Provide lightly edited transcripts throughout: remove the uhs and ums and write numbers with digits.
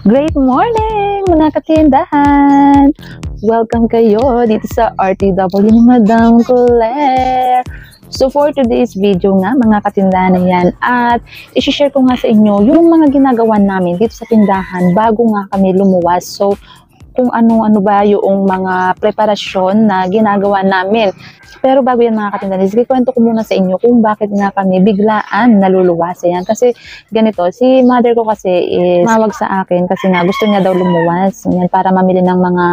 Great morning mga katindahan! Welcome kayo dito sa RTW ni Madam Claire. So for today's video nga mga katindahan na yan, at isi-share ko nga sa inyo yung mga ginagawa namin dito sa tindahan bago nga kami lumuwas. So kung ano-ano ba yung mga preparasyon na ginagawa namin. Pero bago yan mga katindahan, kwento ko muna sa inyo kung bakit nga kami biglaan naluluwas. Yan. Kasi ganito, si mother ko kasi is mawag sa akin kasi nga gusto niya daw lumuwas. Yan, para mamili ng mga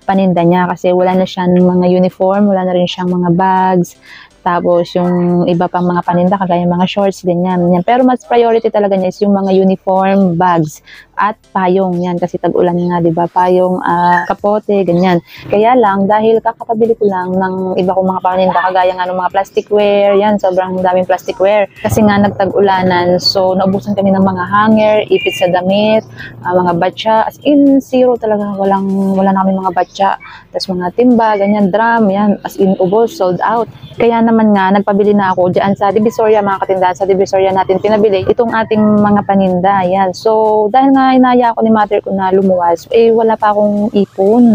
paninda niya kasi wala na siyang mga uniform, wala na rin siyang mga bags. Tapos yung iba pang mga paninda kagaya mga shorts, ganyan. Yan. Pero mas priority talaga niya is yung mga uniform, bags at payong. Yan kasi tag-ulan nga, 'di ba? Payong, kapote, ganyan. Kaya lang dahil kakapabili ko lang ng iba kong mga paninda kagaya nga ng mga plasticware, yan, sobrang daming plasticware. Kasi nga nagtag-ulanan, so naubusan kami ng mga hanger, ipit sa damit, mga batya, as in zero talaga, wala na kami mga batya. Tapos mga timba, ganyan, drum, yan, as in ubos, sold out. Kaya naman nga, nagpabili na ako dyan sa Divisoria, mga katindahan. Sa Divisoria natin pinabili itong ating mga paninda. Yan. So, dahil nga inaya ako ni mother ko na lumuwas, wala pa akong ipon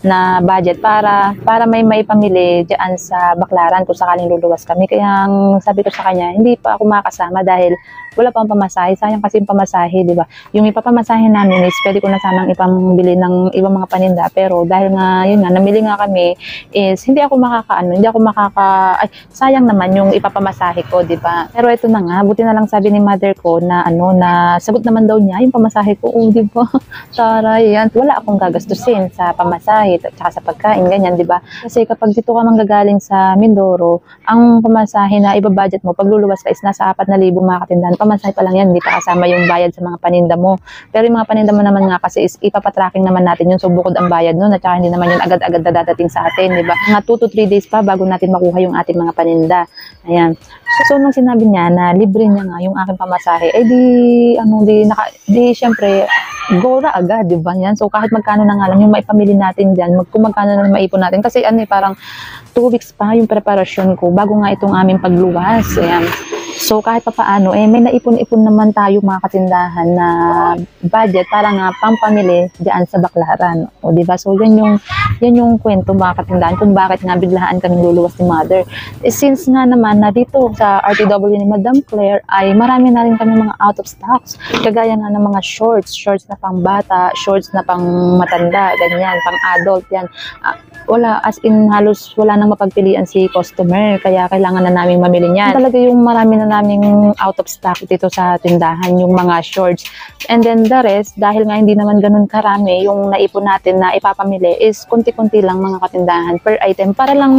na budget para may maipamili dyan sa Baclaran kung sakaling luluwas kami. Kaya sabi ko sa kanya, hindi pa ako makasama dahil wala pang pamasahe. Sayang kasi yung pamasahe, di ba? Yung ipapamasahe namin is pwede ko na sanang ipambili ng ibang mga paninda. Pero dahil nga, yun nga, namili nga kami, is hindi ako sayang naman yung ipapamasahe ko, di ba? Pero ito na nga, buti na lang sabi ni mother ko na na sagot naman daw niya yung pamasahe ko. Oh, di ba? Taray, yan. Wala akong gagastusin sa pamasahe at saka sa pagkain, ganyan, di ba? Kasi kapag dito ka manggagaling sa Mindoro, ang pamasahe na ibabudget mo, pag luluwas ka is nasa 4,000 mga katindahan. Pamasahe pa lang yan, hindi pa kasama yung bayad sa mga paninda mo. Pero yung mga paninda mo naman nga kasi is ipapatracking naman natin yun, so bukod ang bayad nun, at saka hindi naman yun agad-agad na dadating sa atin, di ba? Mga 2 to 3 days pa bago natin makuha yung ating mga paninda. Ayan. So nung sinabi niya na libre niya nga yung aking pamasahe, syempre, go na agad, di ba yan? So kahit magkano na nga lang yung maipamili natin dyan, kung magkano na maipon natin, kasi parang 2 weeks pa yung preparasyon ko bago nga itong aming pagluwas. Ayan. So kahit pa paano, may naipon-ipon naman tayo mga katindahan na budget para nga pampamili diyan sa Baclaran. O di ba? So yan yung kwento mga katindahan kung bakit nga biglaan kaming luluwas ni mother. Since nga naman na dito sa RTW ni Madam Claire ay marami na rin kami mga out of stocks. Kagaya nga ng mga shorts na pang bata, shorts na pang matanda, ganyan, pang adult yan. Wala, as in halos wala nang mapagpilian si customer, kaya kailangan na namin mamili niyan. Talaga yung marami na naming out of stock dito sa tindahan, yung mga shorts. And then the rest, dahil nga hindi naman ganun karami yung naipon natin na ipapamili, is kunti-kunti lang mga katindahan per item para lang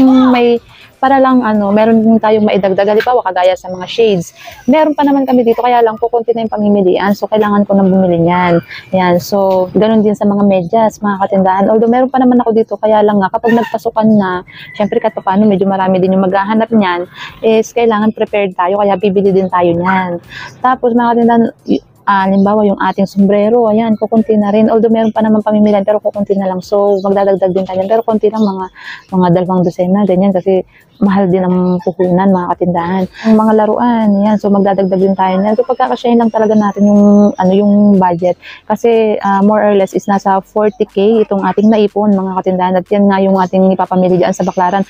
meron din tayong maidagdag. Halimbawa, kagaya sa mga shades. Meron pa naman kami dito, kaya lang kukunti na yung pamimilian. So, kailangan ko nang bumili niyan. Yan. So, ganun din sa mga medyas, mga katindahan. Although, meron pa naman ako dito, kaya lang nga, kapag nagpasukan na, syempre, kahit paano, medyo marami din yung maghahanap niyan, is kailangan prepared tayo, kaya bibili din tayo niyan. Tapos, mga katindahan, halimbawa yung ating sombrero, ayan, kukunti na rin. Although meron pa naman pamimilian, pero kukunti na lang. So, magdadagdag din tayo. Pero kunti lang, mga 2 dosena, ganyan. Kasi mahal din ang puhunan, mga katindahan. Ang mga laruan, yan. So, magdadagdag din tayo niyan. So, pagkakasyahin lang talaga natin yung budget. Kasi, more or less is nasa 40K itong ating naipon, mga katindahan. At yan nga yung ating ipapamili dyan sa Baclaran.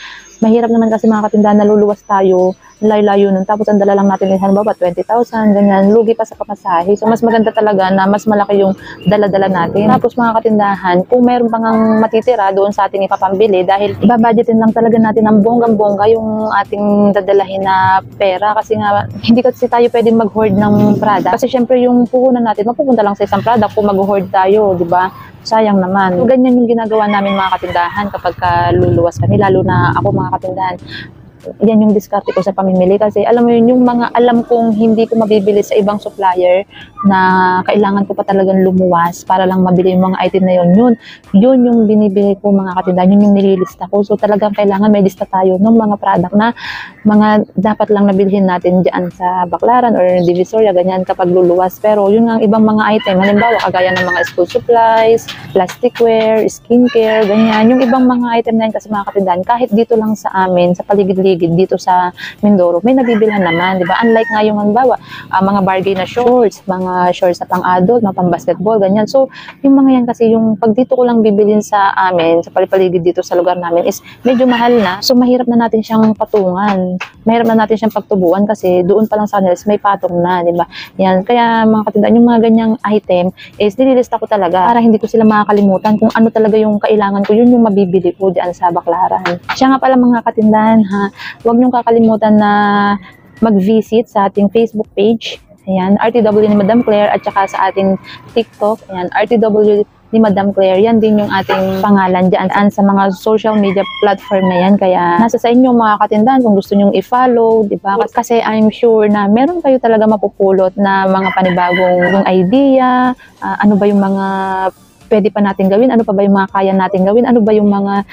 Mahirap naman kasi mga katindahan, naluluwas tayo, layo-layo nun. Tapos ang dala lang natin, halimbawa 20,000, ganyan, lugi pa sa pamasahe. So mas maganda talaga na mas malaki yung dala-dala natin. Tapos mga katindahan, kung meron pang matitira doon sa ating ipapambili, dahil babudgetin lang talaga natin ang bonggang-bongga yung ating dadalahin na pera. Kasi nga, hindi kasi tayo pwedeng mag-hoard ng product. Kasi syempre yung puhunan natin, mapupunta lang sa isang product kung mag-hoard tayo, di ba? Sayang naman. So, ganyan yung ginagawa namin mga katindahan kapag luluwas kami, lalo na ako mga katindahan. Yan yung diskarte ko sa pamimili kasi alam mo yun, yung mga alam kong hindi ko mabibili sa ibang supplier na kailangan ko pa talagang lumuwas para lang mabili yung mga item na yun yung binibili ko mga katindahan, yun yung nililista ko. So talagang kailangan may lista tayo ng mga product na mga dapat lang nabilhin natin dyan sa Baclaran or Divisoria, ganyan kapag luluwas. Pero yun nga ibang mga item, halimbawa kagaya ng mga school supplies, plasticware, skincare, ganyan. Yung ibang mga item na yun kasi mga katindahan, kahit dito lang sa amin, sa paligid paligid dito sa Mindoro, may nabibilhan naman, di ba? Unlike nga yung halimbawa, mga bargain na shorts, mga shorts na pang-adult, mga pang-basketball, ganyan. So, yung mga yan kasi, yung pag dito ko lang bibilin sa amin, sa paligid dito sa lugar namin, is medyo mahal na. So, mahirap na natin siyang patungan. Mahirap na natin siyang pagtubuan kasi doon pa lang sa kanila may patong na, di ba? Yan. Kaya mga katindaan, yung mga ganyang item is nililista ko talaga para hindi ko sila makakalimutan kung ano talaga yung kailangan ko, yun yung mabibili ko diyan sa Baclaran. Siya nga pala mga katindahan, ha, huwag niyong kakalimutan na mag-visit sa ating Facebook page. Ayan, RTW ni Madam Claire, at saka sa ating TikTok, ayan, RTW ni Madam Claire. Yan din yung ating pangalan dyan sa mga social media platform na yan. Kaya nasa sa inyo mga katindahan kung gusto nyong i-follow, di ba? Kasi I'm sure na meron kayo talaga mapupulot na mga panibagong idea, ano ba yung mga pwede pa natin gawin, ano pa ba yung mga kaya natin gawin, ano ba yung mga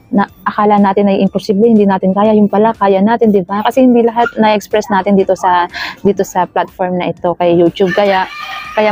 na akala natin ay imposible, hindi natin kaya, yung pala kaya natin, di ba? Kasi hindi lahat na-express natin dito sa platform na ito kay YouTube. Kaya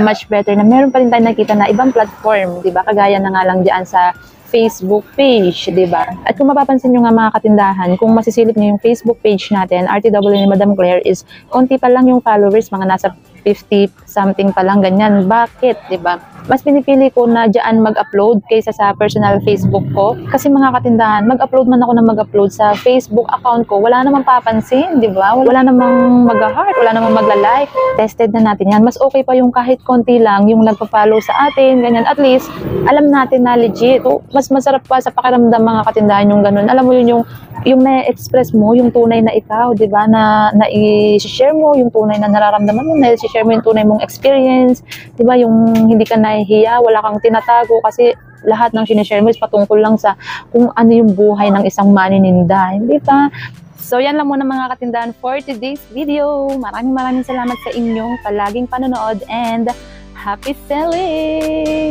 much better na meron pa rin tayo nakita na ibang platform, di ba? Kagaya na nga lang diyan sa Facebook page, di ba? At kung mapapansin nyo nga mga katindahan, kung masisilip nyo yung Facebook page natin, RTW ni Madam Claire, is konti pa lang yung followers, mga nasa 50 something pa lang, ganyan. Bakit, di ba? Mas pinipili ko na dyan mag-upload kaysa sa personal Facebook ko. Kasi mga katindahan, mag-upload man ako na mag-upload sa Facebook account ko, wala namang papansin, di ba? Wala namang mag-heart, wala namang magla-like. Tested na natin yan. Mas okay pa yung kahit konti lang yung nagpa-follow sa atin, ganyan. At least, alam natin na legit. So, mas masarap pa sa pakiramdam mga katindahan yung ganun. Alam mo yun, yung na-express mo, yung tunay na ikaw, di ba? Na i-share mo yung tunay na nararamdaman mo, na i-share mo yung tunay mong experience, di ba? Yung hindi ka nahihiya, wala kang tinatago kasi lahat ng sinishare mo is patungkol lang sa kung ano yung buhay ng isang manininda, hindi ba? So yan lang muna mga katindahan for today's video. Maraming salamat sa inyong palaging panonood and happy selling!